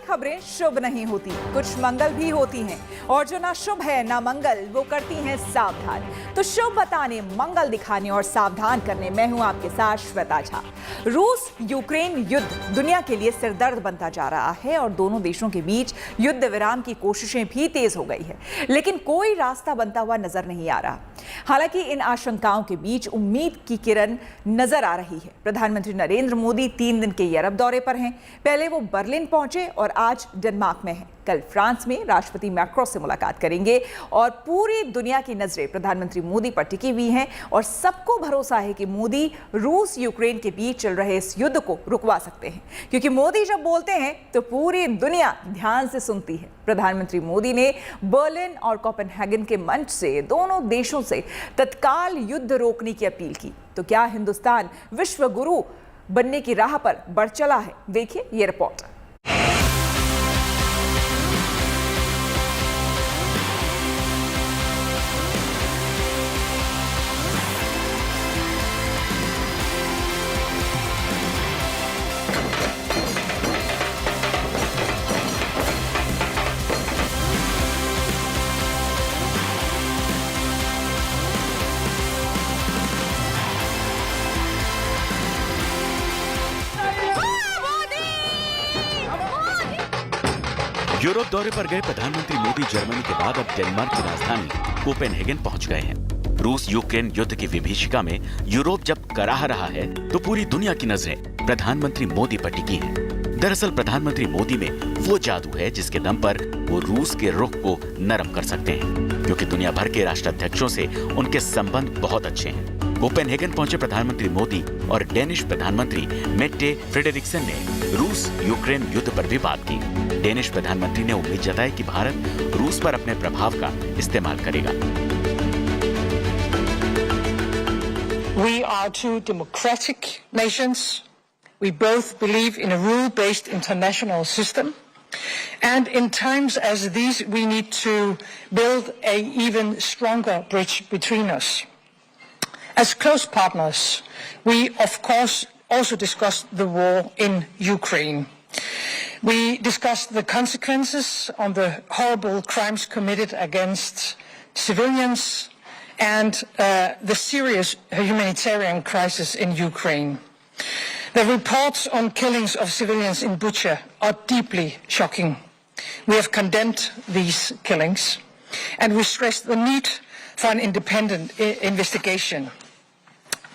खबरें शुभ नहीं होती, कुछ मंगल भी होती हैं, और जो ना शुभ है ना मंगल वो करती हैं सावधान। तो शुभ बताने, मंगल दिखाने और सावधान करने मैं हूं आपके साथ श्वेता झा। रूस यूक्रेन युद्ध दुनिया के लिए सिरदर्द बनता जा रहा है और दोनों देशों के बीच युद्ध विराम की कोशिशें भी तेज हो गई है, लेकिन कोई रास्ता बनता हुआ नजर नहीं आ रहा। हालांकि इन आशंकाओं के बीच उम्मीद की किरण नजर आ रही है। प्रधानमंत्री नरेंद्र मोदी 3 दिन के यूरोप दौरे पर हैं। पहले वो बर्लिन पहुंचे और आज डेनमार्क में हैं। कल फ्रांस में राष्ट्रपति मैक्रों से मुलाकात करेंगे और पूरी दुनिया की नजरें प्रधानमंत्री मोदी पर टिकी हुई हैं और सबको भरोसा है कि मोदी रूस यूक्रेन के बीच चल रहे इस युद्ध को रुकवा सकते हैं, क्योंकि मोदी जब बोलते हैं तो पूरी दुनिया ध्यान से सुनती है। प्रधानमंत्री मोदी ने बर्लिन और कोपेनहेगन के मंच से दोनों देशों से तत्काल युद्ध रोकने की अपील की। तो क्या हिंदुस्तान विश्व गुरु बनने की राह पर बढ़ चला है? देखिए ये रिपोर्ट। यूरोप दौरे पर गए प्रधानमंत्री मोदी जर्मनी के बाद अब डेनमार्क की राजधानी कोपेनहेगन पहुंच गए हैं। रूस यूक्रेन युद्ध की विभीषिका में यूरोप जब कराह रहा है तो पूरी दुनिया की नजरें प्रधानमंत्री मोदी पर टिकी हैं। दरअसल प्रधानमंत्री मोदी में वो जादू है जिसके दम पर वो रूस के रुख को नरम कर सकते हैं, क्योंकि दुनिया भर के राष्ट्राध्यक्षों से उनके संबंध बहुत अच्छे हैं। कोपेनहेगन पहुंचे प्रधानमंत्री मोदी और डेनिश प्रधानमंत्री मेट्टे फ्रेडरिक्सन ने रूस यूक्रेन युद्ध पर भी बात की। डेनिश प्रधानमंत्री ने उम्मीद जताई कि भारत रूस पर अपने प्रभाव का इस्तेमाल करेगा। We are two democratic nations. We both believe in a rule-based international system. And in times as these, we need to build an even stronger bridge between us. As close partners, we of course also discussed the war in Ukraine. We discussed the consequences on the horrible crimes committed against civilians and the serious humanitarian crisis in Ukraine. The reports on killings of civilians in Bucha are deeply shocking. We have condemned these killings and we stressed the need for an independent investigation.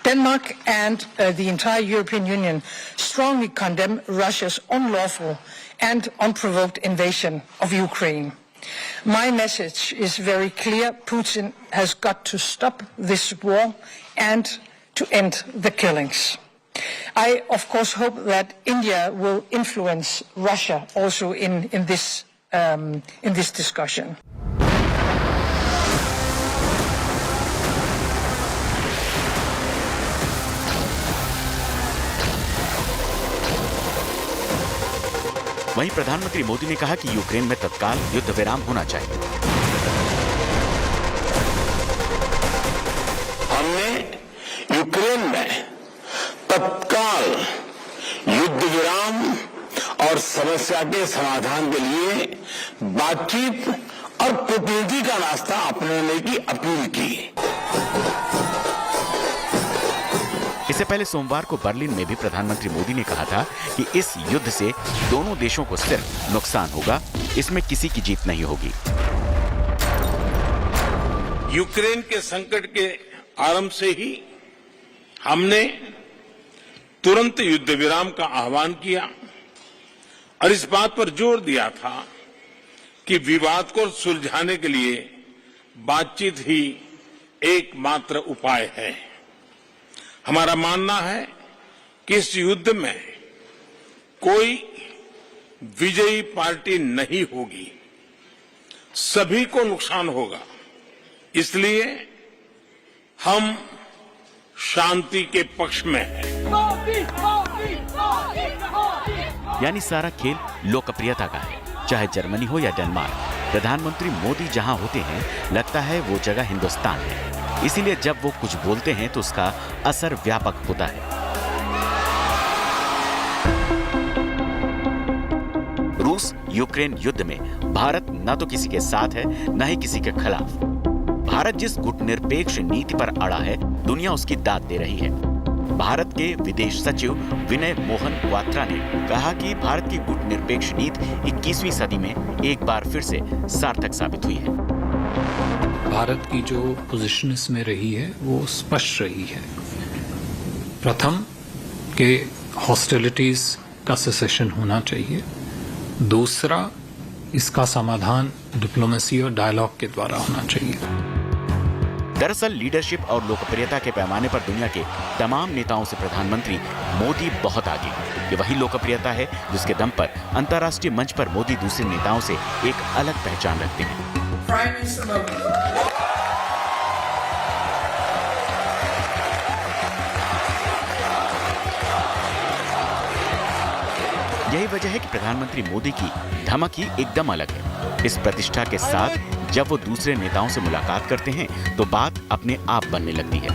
Denmark and the entire European Union strongly condemn Russia's unlawful and unprovoked invasion of Ukraine. My message is very clear. Putin has got to stop this war and to end the killings. I, of course, hope that India will influence Russia also in this discussion. वहीं प्रधानमंत्री मोदी ने कहा कि Ukraine में तत्काल युद्ध विराम होना चाहिए। हमने यूक्रेन में तत्काल युद्ध विराम और समस्या के समाधान के लिए बातचीत और कूटनीति का रास्ता अपनाने की अपील की। इससे पहले सोमवार को बर्लिन में भी प्रधानमंत्री मोदी ने कहा था कि इस युद्ध से दोनों देशों को सिर्फ नुकसान होगा, इसमें किसी की जीत नहीं होगी। यूक्रेन के संकट के आरंभ से ही हमने तुरंत युद्ध विराम का आह्वान किया और इस बात पर जोर दिया था कि विवाद को सुलझाने के लिए बातचीत ही एकमात्र उपाय है। हमारा मानना है कि इस युद्ध में कोई विजयी पार्टी नहीं होगी, सभी को नुकसान होगा। इसलिए हम शांति के पक्ष में हैं। यानी सारा खेल लोकप्रियता का है, चाहे जर्मनी हो या डेनमार्क। प्रधानमंत्री मोदी जहां होते हैं लगता है वो जगह हिंदुस्तान है, इसीलिए जब वो कुछ बोलते हैं तो उसका असर व्यापक होता है। रूस यूक्रेन युद्ध में भारत न तो किसी के साथ है न ही किसी के खिलाफ। भारत जिस गुटनिरपेक्ष नीति पर अड़ा है, दुनिया उसकी दाद दे रही है। भारत के विदेश सचिव विनय मोहन क्वात्रा ने कहा कि भारत की गुटनिरपेक्ष नीति 21वीं सदी में एक बार फिर से सार्थक साबित हुई है। भारत की जो पोजीशन इसमें रही है वो स्पष्ट रही है। प्रथम के हॉस्टिलिटीज का सेसेशन होना चाहिए। दूसरा, इसका समाधान डिप्लोमेसी और डायलॉग के द्वारा होना चाहिए। दरअसल लीडरशिप और लोकप्रियता के पैमाने पर दुनिया के तमाम नेताओं से प्रधानमंत्री मोदी बहुत आगे। ये वही लोकप्रियता है जिसके दम पर अंतर्राष्ट्रीय मंच पर मोदी दूसरे नेताओं से एक अलग पहचान रखते हैं। यही वजह है कि प्रधानमंत्री मोदी की धमक ही एकदम अलग है। इस प्रतिष्ठा के साथ जब वो दूसरे नेताओं से मुलाकात करते हैं तो बात अपने आप बनने लगती है।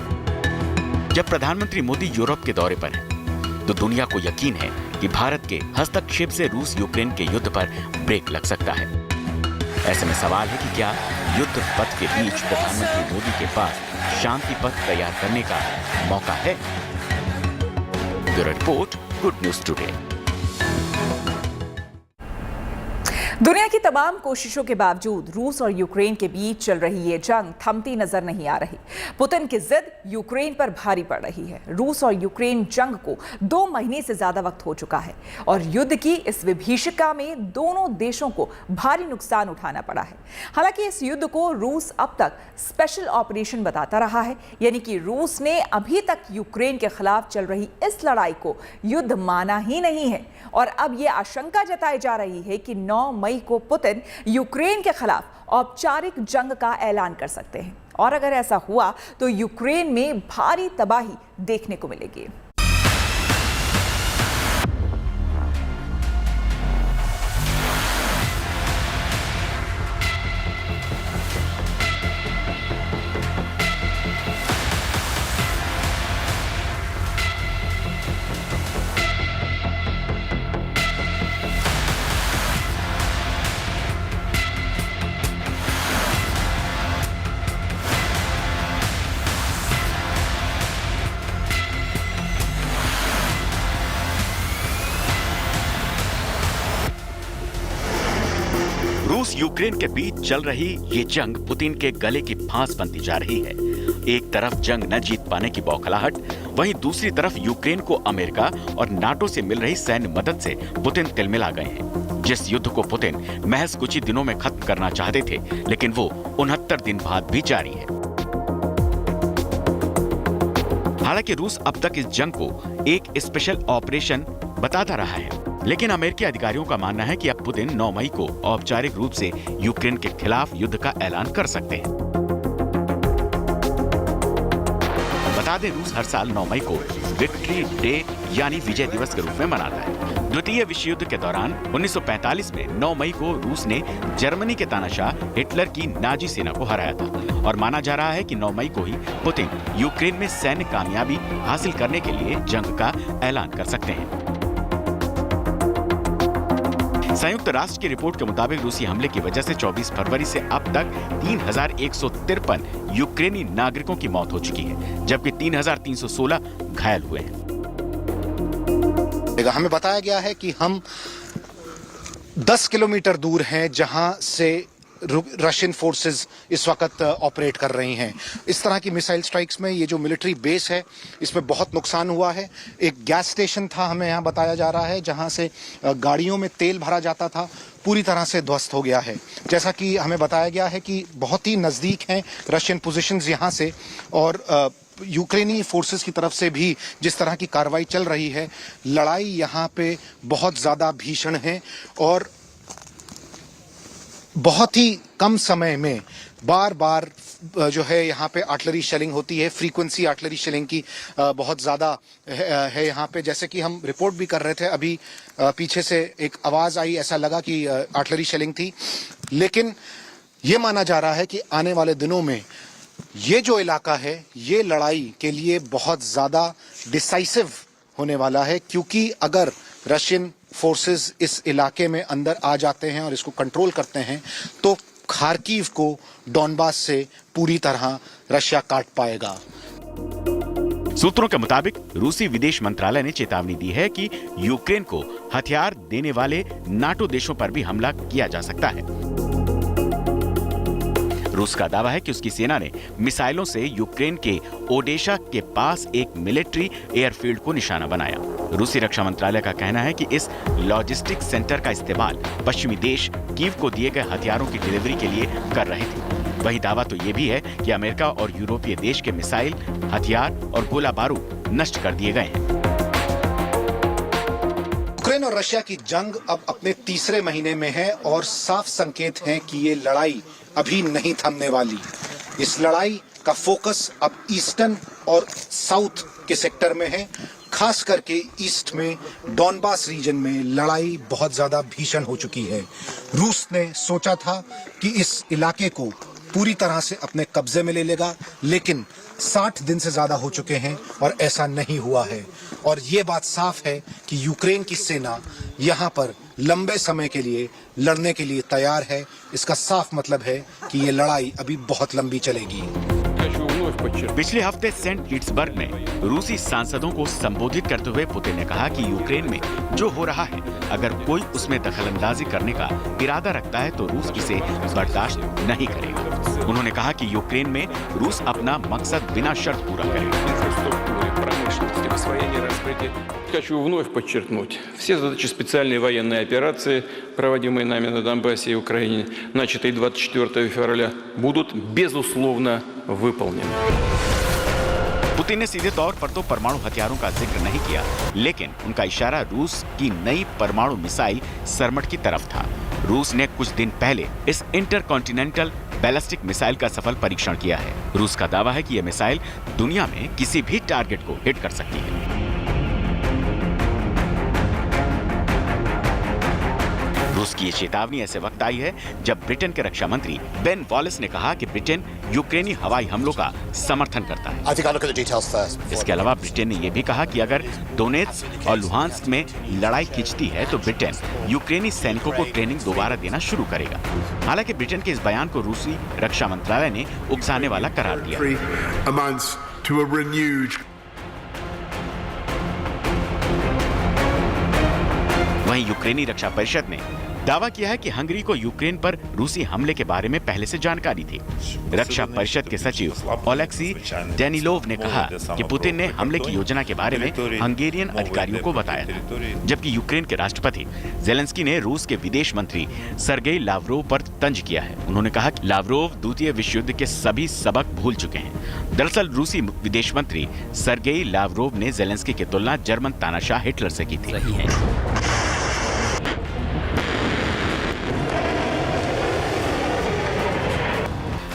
जब प्रधानमंत्री मोदी यूरोप के दौरे पर हैं, तो दुनिया को यकीन है कि भारत के हस्तक्षेप से रूस यूक्रेन के युद्ध पर ब्रेक लग सकता है। ऐसे में सवाल है कि क्या युद्ध पथ के बीच प्रधानमंत्री मोदी के पास शांति पथ तैयार करने का मौका है? Bureau report, good news today. दुनिया की तमाम कोशिशों के बावजूद रूस और यूक्रेन के बीच चल रही ये जंग थमती नजर नहीं आ रही। पुतिन की जिद यूक्रेन पर भारी पड़ रही है। रूस और यूक्रेन जंग को 2 महीने से ज्यादा वक्त हो चुका है और युद्ध की इस विभीषिका में दोनों देशों को भारी नुकसान उठाना पड़ा है। हालांकि इस युद्ध को रूस अब तक स्पेशल ऑपरेशन बताता रहा है, यानी कि रूस ने अभी तक यूक्रेन के खिलाफ चल रही इस लड़ाई को युद्ध माना ही नहीं है। और अब यह आशंका जताई जा रही है कि 9 मई को पुतिन यूक्रेन के खिलाफ औपचारिक जंग का ऐलान कर सकते हैं और अगर ऐसा हुआ तो यूक्रेन में भारी तबाही देखने को मिलेगी। रूस यूक्रेन के बीच चल रही ये जंग पुतिन के गले की फांस बनती जा रही है। एक तरफ जंग न जीत पाने की बौखलाहट, वहीं दूसरी तरफ यूक्रेन को अमेरिका और नाटो से मिल रही सैन्य मदद से पुतिन तिलमिला गए हैं। जिस युद्ध को पुतिन महज कुछ ही दिनों में खत्म करना चाहते थे, लेकिन वो 69 दिन बाद भी जारी है। हालांकि रूस अब तक इस जंग को एक स्पेशल ऑपरेशन बताता रहा है, लेकिन अमेरिकी अधिकारियों का मानना है कि अब पुतिन 9 मई को औपचारिक रूप से यूक्रेन के खिलाफ युद्ध का ऐलान कर सकते हैं। बता दें, रूस हर साल 9 मई को विक्ट्री डे यानी विजय दिवस के रूप में मनाता है। द्वितीय विश्व युद्ध के दौरान 1945 में 9 मई को रूस ने जर्मनी के तानाशाह हिटलर की नाजी सेना को हराया था और माना जा रहा है कि 9 मई को ही पुतिन यूक्रेन में सैन्य कामयाबी हासिल करने के लिए जंग का ऐलान कर सकते हैं। संयुक्त राष्ट्र की रिपोर्ट के मुताबिक रूसी हमले की वजह से 24 फरवरी से अब तक 3153 यूक्रेनी नागरिकों की मौत हो चुकी है, जबकि 3316 घायल हुए हैं। हमें बताया गया है कि हम 10 किलोमीटर दूर हैं जहां से रशियन फोर्सेस इस वक्त ऑपरेट कर रही हैं। इस तरह की मिसाइल स्ट्राइक्स में ये जो मिलिट्री बेस है इसमें बहुत नुकसान हुआ है। एक गैस स्टेशन था, हमें यहाँ बताया जा रहा है, जहाँ से गाड़ियों में तेल भरा जाता था, पूरी तरह से ध्वस्त हो गया है। जैसा कि हमें बताया गया है कि बहुत ही नज़दीक हैं रशियन पोजीशंस यहाँ से और यूक्रेनी फोर्सेस की तरफ से भी जिस तरह की कार्रवाई चल रही है, लड़ाई यहाँ पे बहुत ज़्यादा भीषण है और बहुत ही कम समय में बार बार जो है यहाँ पे आर्टिलरी शेलिंग होती है। फ्रीक्वेंसी आर्टिलरी शेलिंग की बहुत ज़्यादा है यहाँ पे। जैसे कि हम रिपोर्ट भी कर रहे थे, अभी पीछे से एक आवाज़ आई, ऐसा लगा कि आर्टिलरी शेलिंग थी, लेकिन ये माना जा रहा है कि आने वाले दिनों में ये जो इलाका है ये लड़ाई के लिए बहुत ज़्यादा डिसाइसिव होने वाला है, क्योंकि अगर रशियन फोर्सेस इस इलाके में अंदर आ जाते हैं और इसको कंट्रोल करते हैं तो खार्किव को डॉनबास से पूरी तरह रशिया काट पाएगा। सूत्रों के मुताबिक रूसी विदेश मंत्रालय ने चेतावनी दी है कि यूक्रेन को हथियार देने वाले नाटो देशों पर भी हमला किया जा सकता है। रूस का दावा है कि उसकी सेना ने मिसाइलों से यूक्रेन के ओडेशा के पास एक मिलिट्री एयरफील्ड को निशाना बनाया। रूसी रक्षा मंत्रालय का कहना है कि इस लॉजिस्टिक सेंटर का इस्तेमाल पश्चिमी देश कीव को दिए गए हथियारों की डिलीवरी के लिए कर रहे थे। वही दावा तो ये भी है कि अमेरिका और यूरोपीय देश के मिसाइल, हथियार और गोला बारूद नष्ट कर दिए गए हैं। यूक्रेन और रशिया की जंग अब अपने तीसरे महीने में है और साफ संकेत हैं कि ये लड़ाई अभी नहीं थमने वाली। इस लड़ाई का फोकस अब ईस्टर्न और साउथ के सेक्टर में है। खास करके ईस्ट में डॉनबास रीजन में लड़ाई बहुत ज्यादा भीषण हो चुकी है। रूस ने सोचा था कि इस इलाके को पूरी तरह से अपने कब्जे में ले लेगा, लेकिन 60 दिन से ज्यादा हो चुके हैं और ऐसा नहीं हुआ है। और ये बात साफ है कि यूक्रेन की सेना यहाँ पर लंबे समय के लिए लड़ने के लिए तैयार है। इसका साफ मतलब है कि ये लड़ाई अभी बहुत लंबी चलेगी। पिछले हफ्ते सेंट पीटर्सबर्ग में रूसी सांसदों को संबोधित करते हुए पुतिन ने कहा कि यूक्रेन में जो हो रहा है, अगर कोई उसमें दखलंदाजी करने का इरादा रखता है तो रूस इसे बर्दाश्त नहीं करेगा। उन्होंने कहा कि यूक्रेन में रूस अपना मकसद बिना शर्त पूरा करेगा। Хочу вновь подчеркнуть, все задачи специальной военной операции, проводимые нами на Донбассе и Украине, начатые 24 февраля, будут безусловно выполнены. पुतिन ने सीधे तौर पर तो परमाणु हथियारों का जिक्र नहीं किया, लेकिन उनका इशारा रूस की नई परमाणु मिसाइल सरमट की तरफ था। रूस ने कुछ दिन पहले इस इंटरकॉन्टिनेंटल बैलिस्टिक मिसाइल का सफल परीक्षण किया है। रूस का दावा है कि यह मिसाइल दुनिया में किसी भी टारगेट को हिट कर सकती है। रूस की ये चेतावनी ऐसे वक्त आई है जब ब्रिटेन के रक्षा मंत्री बेन वॉलिस ने कहा कि ब्रिटेन यूक्रेनी हवाई हमलों का समर्थन करता है। इसके अलावा ब्रिटेन ने यह भी कहा कि अगर डोनेत्स्क और लुहांस्क में लड़ाई खिंचती है तो ब्रिटेन यूक्रेनी सैनिकों को ट्रेनिंग दोबारा देना शुरू करेगा। हालांकि ब्रिटेन के इस बयान को रूसी रक्षा मंत्रालय ने उकसाने वाला करार दिया। वहीं यूक्रेनी रक्षा परिषद ने दावा किया है कि हंगरी को यूक्रेन पर रूसी हमले के बारे में पहले से जानकारी थी। रक्षा परिषद के सचिव ओलेक्सी डेनिलोव ने कहा कि पुतिन ने हमले की योजना के बारे में हंगेरियन अधिकारियों को बताया था, जबकि यूक्रेन के राष्ट्रपति जेलेंस्की ने रूस के विदेश मंत्री सर्गेई लावरोव पर तंज किया है। उन्होंने कहा कि लावरोव द्वितीय विश्व युद्ध के सभी सबक भूल चुके हैं। दरअसल रूसी विदेश मंत्री सर्गेई लावरोव ने जेलेंस्की की तुलना जर्मन तानाशाह हिटलर से की थी।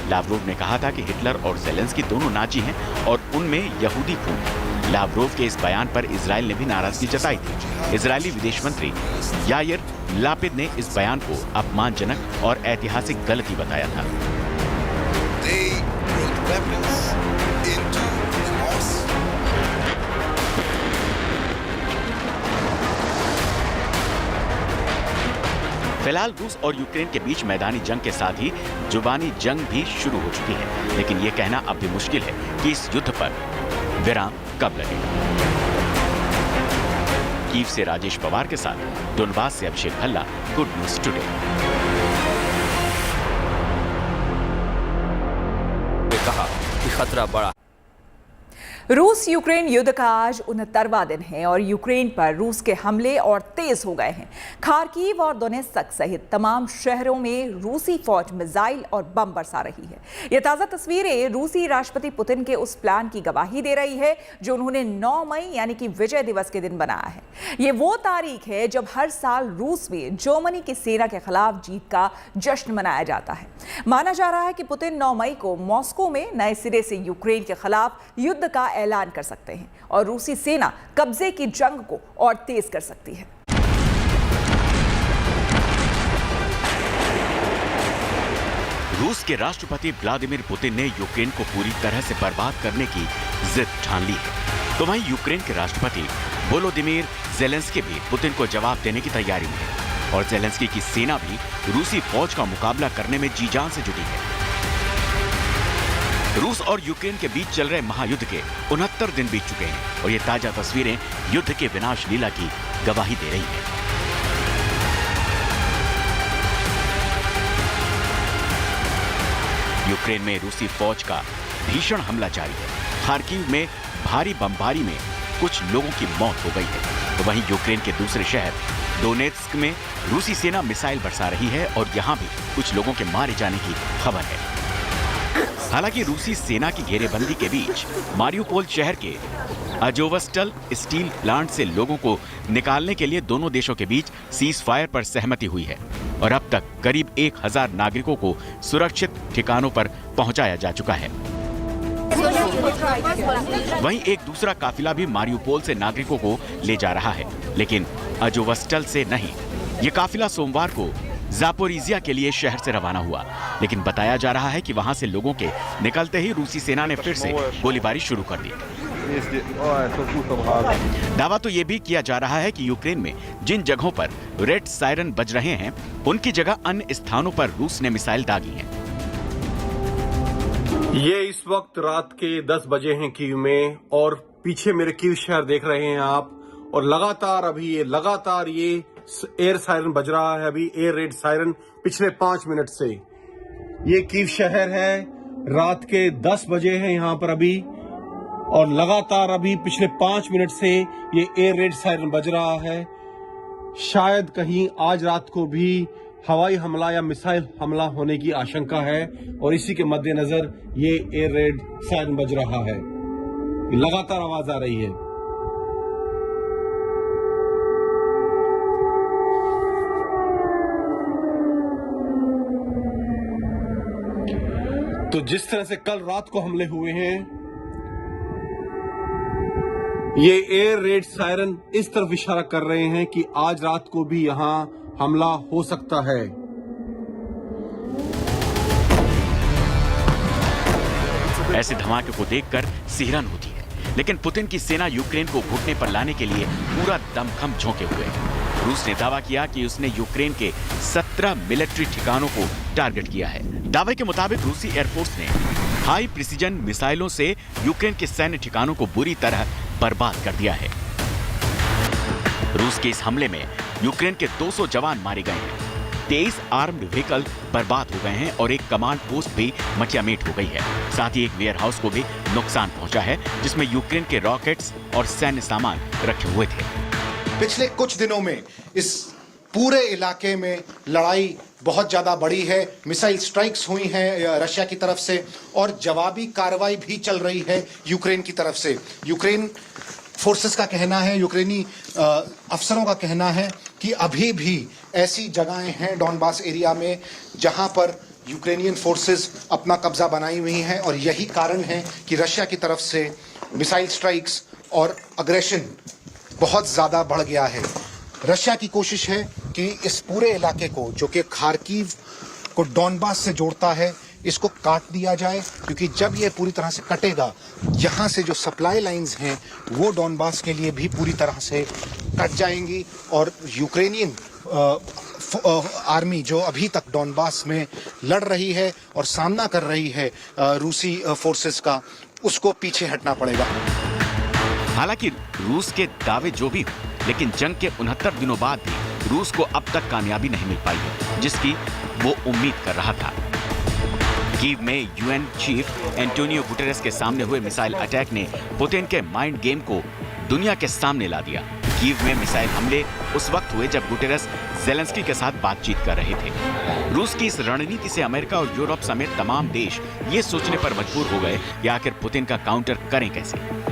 लावरोव ने कहा था कि हिटलर और जेलेंस्की दोनों नाजी हैं और उनमें यहूदी खून है। लावरोव के इस बयान पर इजराइल ने भी नाराजगी जताई थी। इजरायली विदेश मंत्री यायर लापिद ने इस बयान को अपमानजनक और ऐतिहासिक गलती बताया था। फिलहाल रूस और यूक्रेन के बीच मैदानी जंग के साथ ही जुबानी जंग भी शुरू हो चुकी है, लेकिन ये कहना अब भी मुश्किल है कि इस युद्ध पर विराम कब लगेगा। कीव से राजेश पवार के साथ डोनबास से अभिषेक भल्ला, गुड न्यूज टुडे। कहा कि खतरा बड़ा। रूस यूक्रेन युद्ध का आज 69वां दिन है और यूक्रेन पर रूस के हमले और तेज हो गए हैं। खार्किव और दोनेत्स्क सहित तमाम शहरों में रूसी फौज मिसाइल और बम बरसा रही है। ये ताज़ा तस्वीरें रूसी राष्ट्रपति पुतिन के उस प्लान की गवाही दे रही है जो उन्होंने 9 मई यानी कि विजय दिवस के दिन बनाया है। ये वो तारीख है जब हर साल रूस में जर्मनी की सेना के खिलाफ जीत का जश्न मनाया जाता है। माना जा रहा है कि पुतिन 9 मई को मॉस्को में नए सिरे से यूक्रेन के खिलाफ युद्ध का ऐलान कर सकते हैं और रूसी सेना कब्जे की जंग को और तेज कर सकती है। रूस के राष्ट्रपति व्लादिमीर पुतिन ने यूक्रेन को पूरी तरह से बर्बाद करने की जिद ठान ली है, तो वहीं यूक्रेन के राष्ट्रपति वोलोदिमीर जेलेंस्की भी पुतिन को जवाब देने की तैयारी में है और जेलेंस्की की सेना भी रूसी फौज का मुकाबला करने में जी जान से जुटी है। रूस और यूक्रेन के बीच चल रहे महायुद्ध के 69 दिन बीत चुके हैं और ये ताजा तस्वीरें युद्ध के विनाश लीला की गवाही दे रही हैं। यूक्रेन में रूसी फौज का भीषण हमला जारी है। खार्किव में भारी बमबारी में कुछ लोगों की मौत हो गई है, तो वहीं यूक्रेन के दूसरे शहर डोनेत्स्क में रूसी सेना मिसाइल बरसा रही है और यहां भी कुछ लोगों के मारे जाने की खबर है। हालांकि रूसी सेना की घेरेबंदी के बीच मारियुपोल शहर के अजोवस्टल स्टील प्लांट से लोगों को निकालने के लिए दोनों देशों के बीच सीज फायर पर सहमति हुई है और अब तक करीब 1000 नागरिकों को सुरक्षित ठिकानों पर पहुंचाया जा चुका है। वहीं एक दूसरा काफिला भी मारियुपोल से नागरिकों को ले जा रहा है, लेकिन अजोवस्टल से नहीं। ये काफिला सोमवार को जापोरिजिया के लिए शहर से रवाना हुआ, लेकिन बताया जा रहा है कि वहां से लोगों के निकलते ही रूसी सेना ने फिर से गोलीबारी शुरू कर दी। दावा तो ये भी किया जा रहा है कि यूक्रेन में जिन जगहों पर रेड सायरन बज रहे हैं, उनकी जगह अन्य स्थानों पर रूस ने मिसाइल दागी हैं। ये इस वक्त रात के 10 बजे हैं कीव में और पीछे मेरे कीव शहर देख रहे हैं आप, और लगातार ये एयर सायरन बज रहा है। अभी एयर रेड सायरन पिछले 5 मिनट से। ये कीव शहर है, रात के 10 बजे हैं यहाँ पर अभी, और लगातार अभी पिछले 5 मिनट से ये एयर रेड सायरन बज रहा है। शायद कहीं आज रात को भी हवाई हमला या मिसाइल हमला होने की आशंका है और इसी के मद्देनजर ये एयर रेड सायरन बज रहा है। लगातार आवाज आ रही है। तो जिस तरह से कल रात को हमले हुए हैं, ये एयर रेड सायरन इस तरफ इशारा कर रहे हैं कि आज रात को भी यहां हमला हो सकता है। ऐसे धमाके को देखकर सिहरन होती है, लेकिन पुतिन की सेना यूक्रेन को घुटने पर लाने के लिए पूरा दमखम झोंके हुए है। रूस ने दावा किया कि उसने यूक्रेन के 17 मिलिट्री ठिकानों को टारगेट किया है। दावे के मुताबिक रूसी एयरफोर्स ने हाई प्रिसीजन मिसाइलों से यूक्रेन के सैन्य ठिकानों को बुरी तरह बर्बाद कर दिया है। रूस के इस हमले में यूक्रेन के 200 जवान मारे गए हैं, 23 आर्म्ड व्हीकल बर्बाद हो गए हैं और एक कमांड पोस्ट भी मटियामेट हो गई है। साथ ही एक वेयर हाउस को भी नुकसान पहुंचा है, जिसमें यूक्रेन के रॉकेट्स और सैन्य सामान रखे हुए थे। पिछले कुछ दिनों में इस पूरे इलाके में लड़ाई बहुत ज्यादा बढ़ी है। मिसाइल स्ट्राइक्स हुई हैं रशिया की तरफ से और जवाबी कार्रवाई भी चल रही है यूक्रेन की तरफ से। यूक्रेन फोर्सेस का कहना है, यूक्रेनी अफसरों का कहना है कि अभी भी ऐसी जगहें हैं डॉनबास एरिया में जहां पर यूक्रेनियन फोर्सेस अपना कब्जा बनाई हुई हैं और यही कारण है कि रशिया की तरफ से मिसाइल स्ट्राइक्स और अग्रेशन बहुत ज्यादा बढ़ गया है। रशिया की कोशिश है कि इस पूरे इलाके को, जो कि खार्किव को डॉनबास से जोड़ता है, इसको काट दिया जाए, क्योंकि जब ये पूरी तरह से कटेगा, यहाँ से जो सप्लाई लाइंस हैं वो डॉनबास के लिए भी पूरी तरह से कट जाएंगी और यूक्रेनियन आर्मी जो अभी तक डॉनबास में लड़ रही है और सामना कर रही है रूसी फोर्सेस का, उसको पीछे हटना पड़ेगा। हालांकि रूस के दावे जो भी हो, लेकिन जंग के 69 दिनों बाद भी रूस को अब तक कामयाबी नहीं मिल पाई है, जिसकी वो उम्मीद कर रहा था। कीव में यूएन चीफ एंटोनियो गुटेरेस के सामने हुए मिसाइल अटैक ने पुतिन के माइंड गेम को दुनिया के सामने ला दिया। कीव में मिसाइल हमले उस वक्त हुए जब गुटेरेस जेलेंस्की के साथ बातचीत कर रहे थे। रूस की इस रणनीति से अमेरिका और यूरोप समेत तमाम देश ये सोचने पर मजबूर हो गए कि आखिर पुतिन का काउंटर करें कैसे।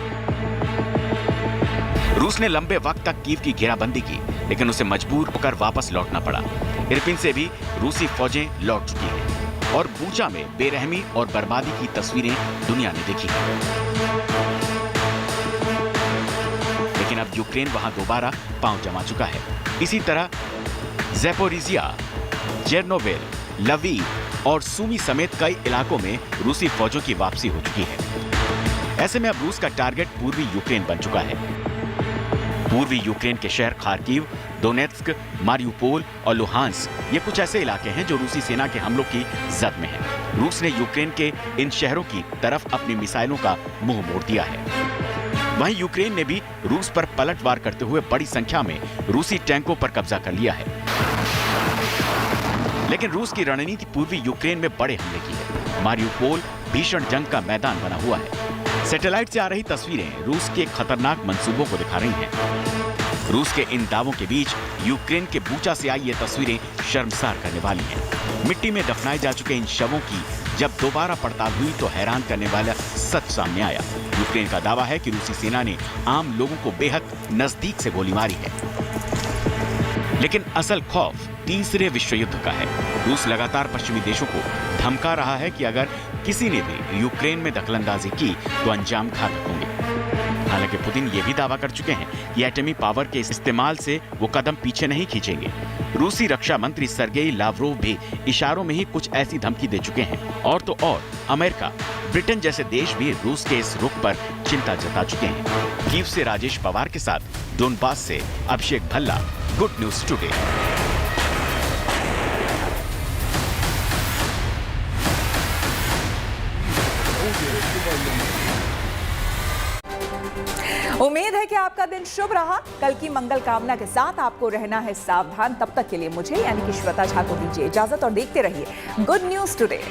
रूस ने लंबे वक्त तक कीव की घेराबंदी की, लेकिन उसे मजबूर होकर वापस लौटना पड़ा। इरपिन से भी रूसी फौजें लौट चुकी हैं और बूचा में बेरहमी और बर्बादी की तस्वीरें दुनिया ने देखी हैं। लेकिन अब यूक्रेन वहां दोबारा पांव जमा चुका है। इसी तरह ज़ैपोरिजिया, चेरनोबिल, लवीव और सूमी समेत कई इलाकों में रूसी फौजों की वापसी हो चुकी है। ऐसे में अब रूस का टारगेट पूर्वी यूक्रेन बन चुका है। पूर्वी यूक्रेन के शहर खार्किव, डोनेत्स्क, मारियुपोल और लुहांस्क ये कुछ ऐसे इलाके हैं जो रूसी सेना के हमलों की जद में हैं। रूस ने यूक्रेन के इन शहरों की तरफ अपनी मिसाइलों का मुंह मोड़ दिया है। वहीं यूक्रेन ने भी रूस पर पलटवार करते हुए बड़ी संख्या में रूसी टैंकों पर कब्जा कर लिया है। लेकिन रूस की रणनीति पूर्वी यूक्रेन में बड़े हमले की है। मारियुपोल भीषण जंग का मैदान बना हुआ है। सैटेलाइट से आ रही तस्वीरें रूस के खतरनाक मंसूबों को दिखा रही हैं। रूस के इन दावों के बीच यूक्रेन के बूचा से आई ये तस्वीरें शर्मसार करने वाली हैं। मिट्टी में दफनाए जा चुके इन शवों की जब दोबारा पड़ताल हुई तो हैरान करने वाला सच सामने आया। यूक्रेन का दावा है कि रूसी सेना ने आम लोगों को बेहद नजदीक से गोली मारी है। लेकिन असल खौफ तीसरे विश्व युद्ध का है। रूस लगातार पश्चिमी देशों को धमका रहा है कि अगर किसी ने भी यूक्रेन में दखलंदाजी की तो अंजाम घातक होंगे। हालांकि पुतिन ये भी दावा कर चुके हैं कि एटमी पावर के इस्तेमाल से वो कदम पीछे नहीं खींचेंगे। रूसी रक्षा मंत्री सर्गेई लावरोव भी इशारों में ही कुछ ऐसी धमकी दे चुके हैं। और तो और अमेरिका, ब्रिटेन जैसे देश भी रूस के इस रुख पर चिंता जता चुके हैं। कीव से राजेश पवार के साथ डोनबास से अभिषेक भल्ला, गुड न्यूज टुडे। उम्मीद है कि आपका दिन शुभ रहा। कल की मंगल कामना के साथ आपको रहना है सावधान। तब तक के लिए मुझे यानी कि श्वेता झा को दीजिए इजाजत और देखते रहिए गुड न्यूज टुडे।